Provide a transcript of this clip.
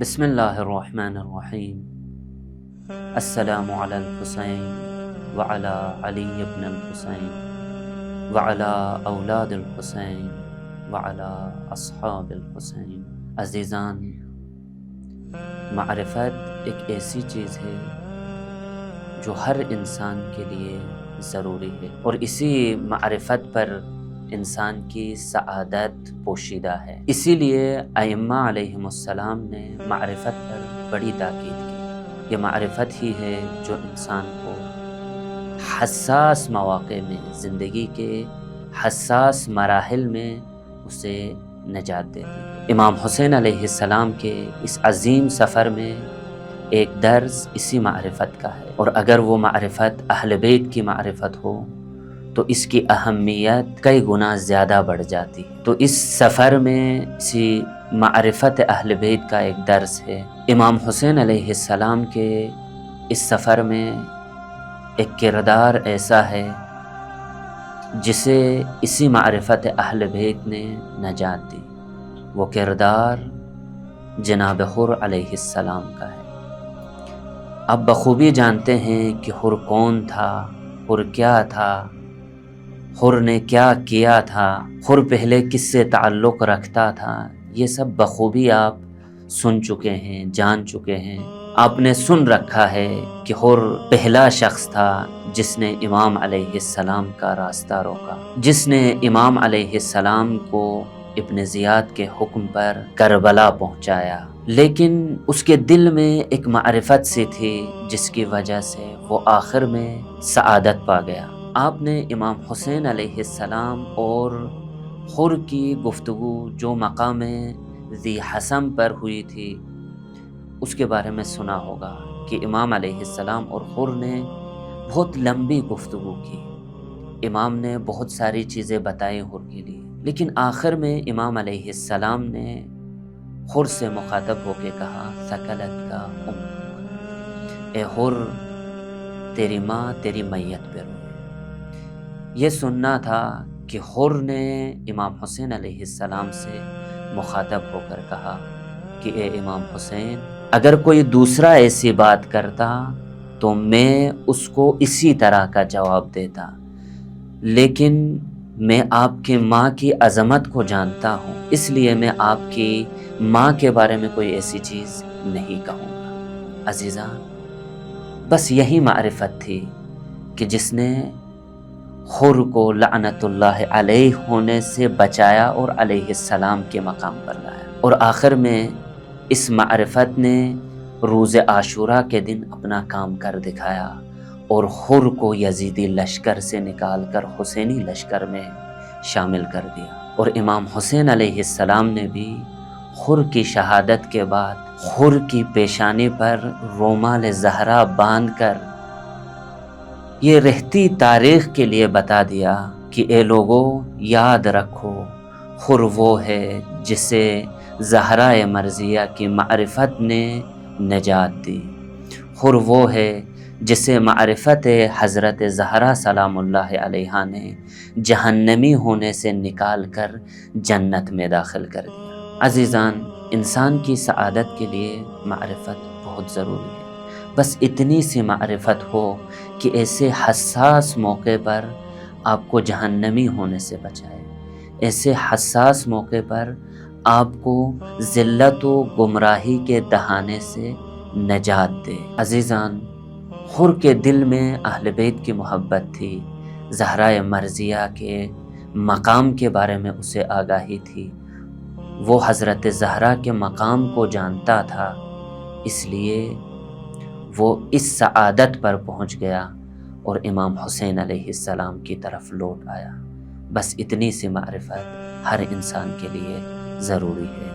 بسم اللہ الرحمن الرحیم۔ السلام علی الحسین وعلی علی ابن الحسین وعلی اولاد الحسین وعلی اصحاب الحسین۔ عزیزان، معرفت ایک ایسی چیز ہے جو ہر انسان کے لیے ضروری ہے، اور اسی معرفت پر انسان کی سعادت پوشیدہ ہے۔ اسی لیے ائمہ علیہم السلام نے معرفت پر بڑی تاکید کی۔ یہ معرفت ہی ہے جو انسان کو حساس مواقع میں، زندگی کے حساس مراحل میں اسے نجات دیتی ہے۔ امام حسین علیہ السلام کے اس عظیم سفر میں ایک درس اسی معرفت کا ہے، اور اگر وہ معرفت اہل بیت کی معرفت ہو تو اس کی اہمیت کئی گنا زیادہ بڑھ جاتی ہے۔ تو اس سفر میں اسی معرفت اہل بیت کا ایک درس ہے۔ امام حسین علیہ السلام کے اس سفر میں ایک کردار ایسا ہے جسے اسی معرفت اہل بیت نے نجات دی۔ وہ کردار جناب حر علیہ السلام کا ہے۔ اب بخوبی جانتے ہیں کہ حر کون تھا، حر کیا تھا، حر نے کیا کیا تھا، حر پہلے کس سے تعلق رکھتا تھا۔ یہ سب بخوبی آپ سن چکے ہیں، جان چکے ہیں۔ آپ نے سن رکھا ہے کہ حر پہلا شخص تھا جس نے امام علیہ السلام کا راستہ روکا، جس نے امام علیہ السلام کو ابن زیاد کے حکم پر کربلا پہنچایا، لیکن اس کے دل میں ایک معرفت سی تھی جس کی وجہ سے وہ آخر میں سعادت پا گیا۔ آپ نے امام حسین علیہ السلام اور حر کی گفتگو جو مقام ذی حسم پر ہوئی تھی اس کے بارے میں سنا ہوگا کہ امام علیہ السلام اور حر نے بہت لمبی گفتگو کی۔ امام نے بہت ساری چیزیں بتائی حر کے لیے، لیکن آخر میں امام علیہ السلام نے حر سے مخاطب ہو کے کہا، ثقلت کا اے حر، تیری ماں تیری میت پہ روئے۔ یہ سننا تھا کہ حر نے امام حسین علیہ السلام سے مخاطب ہو کر کہا کہ اے امام حسین، اگر کوئی دوسرا ایسی بات کرتا تو میں اس کو اسی طرح کا جواب دیتا، لیکن میں آپ کی ماں کی عظمت کو جانتا ہوں، اس لیے میں آپ کی ماں کے بارے میں کوئی ایسی چیز نہیں کہوں گا۔ عزیزان، بس یہی معرفت تھی کہ جس نے حر کو لعنت اللہ علیہ ہونے سے بچایا اور علیہ السلام کے مقام پر لایا، اور آخر میں اس معرفت نے روز عاشوراء کے دن اپنا کام کر دکھایا اور حر کو یزیدی لشکر سے نکال کر حسینی لشکر میں شامل کر دیا۔ اور امام حسین علیہ السلام نے بھی حر کی شہادت کے بعد حر کی پیشانی پر رومال زہرا باندھ کر یہ رہتی تاریخ کے لیے بتا دیا کہ اے لوگو، یاد رکھو، حر وہ ہے جسے زہرا مرضیہ کی معرفت نے نجات دی، حر وہ ہے جسے معرفت حضرت زہرا سلام اللہ علیہا نے جہنمی ہونے سے نکال کر جنت میں داخل کر دیا۔ عزیزان، انسان کی سعادت کے لیے معرفت بہت ضروری ہے۔ بس اتنی سی معرفت ہو کہ ایسے حساس موقع پر آپ کو جہنمی ہونے سے بچائے، ایسے حساس موقع پر آپ کو ذلت و گمراہی کے دہانے سے نجات دے۔ عزیزان، حر کے دل میں اہل بیت کی محبت تھی، زہرا مرضیہ کے مقام کے بارے میں اسے آگاہی تھی، وہ حضرت زہرا کے مقام کو جانتا تھا، اس لیے وہ اس سعادت پر پہنچ گیا اور امام حسین علیہ السلام کی طرف لوٹ آیا۔ بس اتنی سی معرفت ہر انسان کے لیے ضروری ہے۔